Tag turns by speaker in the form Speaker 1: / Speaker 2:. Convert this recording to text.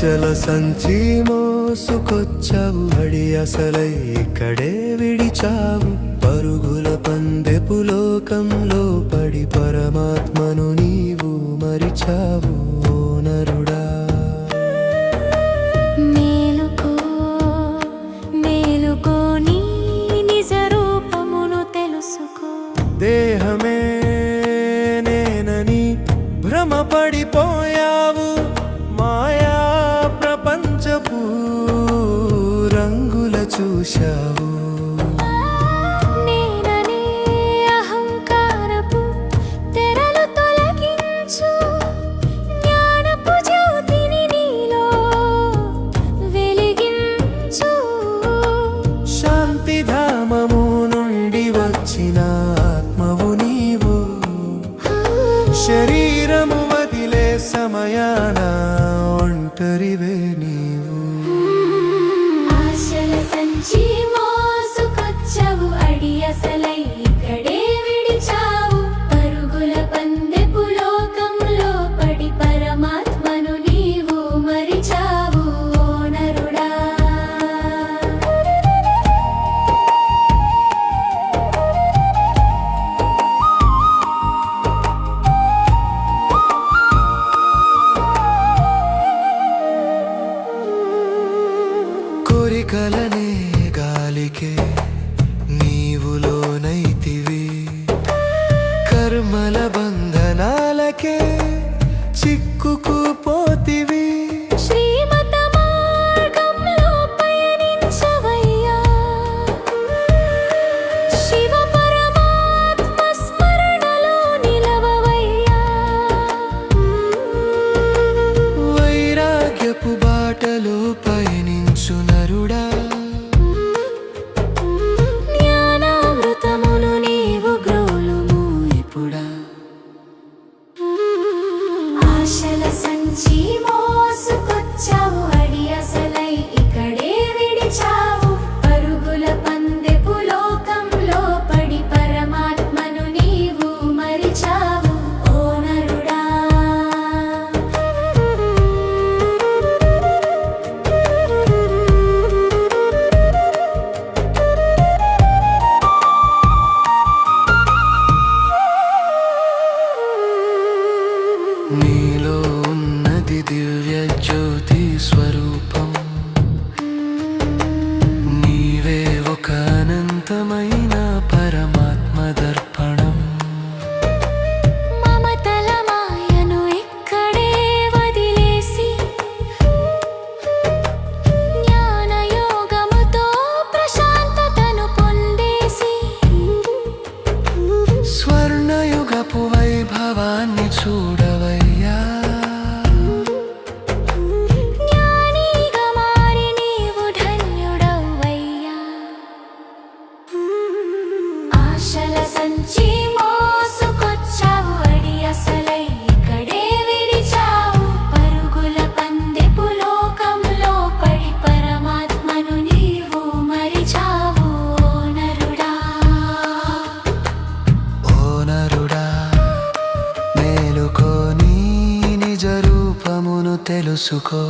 Speaker 1: ఆశల సంచి మోసుకొచ్చావు అడి అసలై ఇక్కడే విడిచావు పరుగుల పందెపు లోకంలో పడి పరమాత్మను నీవు మరిచావు ఓ నరుడా
Speaker 2: మేలుకో మేలుకో నీ నిజ రూపమును తెలుసుకో
Speaker 1: దేహమే నేనని భ్రమపడిపోయావు మాయా ప్రపంచపు రంగుల చూశావు
Speaker 2: నేననే అహంకారపు తెరలు తొలగించు జ్ఞానపు జ్యోతిని నీలో వెలిగించు
Speaker 1: శాంతిధామము నుండి వచ్చిన ఆత్మవు నీవు శరీరము వదిలే సమయాన ఒంటరివే నీవు
Speaker 2: ఆశల సంచి మోసుకొచ్చావు అడి అసలై ఇక్కడే విడిచావు పరుగుల పందెపు లోకంలో పడి పరమాత్మను నీవు మరిచావు ఓ నరుడా
Speaker 1: కోరికలనే గాలికే నీవులోనైతివి కర్మల బంధనాలకే చిక్కుకుపోతివి
Speaker 2: శ్రీమత మార్గంలో పయనించవయ్యా శివ పరమాత్మ స్మరణలో నిలవవయ్యా
Speaker 1: వైరాగ్యపు బాటలో పయనించు నరుడా
Speaker 2: జ్ఞానామృతమును నీవు గ్రోలుము ఇప్పుడా ఆశల సంచి మోసుకొచ్చావు అడి అసలై ఇక్కడే విడిచావు పరుగుల పందెపు లోకంలో పడి పరమాత్మను నీవు మరిచావు ఓ నరుడా
Speaker 1: నీలో ఉన్నది దివ్య జ్యోతి స్వరూపం నీవే ఒక అనంతమైన పరమాత్మ దర్పణం
Speaker 2: మమతల మాయను ఇక్కడే వదిలేసి జ్ఞానయోగముతో ప్రశాంతతను పొందేసి
Speaker 1: స్వర్ణయుగపు వైభవాన్ని చూడవయ్యా
Speaker 2: జ్ఞానిగా మారి నీవు ధన్యుడవయ్యా ఆశల సంచి మోసుకొచ్చావు అడి అసలై ఇక్కడే విడిచావు పరుగుల పందెపు లోకంలో పడి పరమాత్మను నీవు మరిచావు ఓ నరుడా
Speaker 1: ఓ నరుడా మేలుకో నీ నిజ రూపమును తెలుసుకో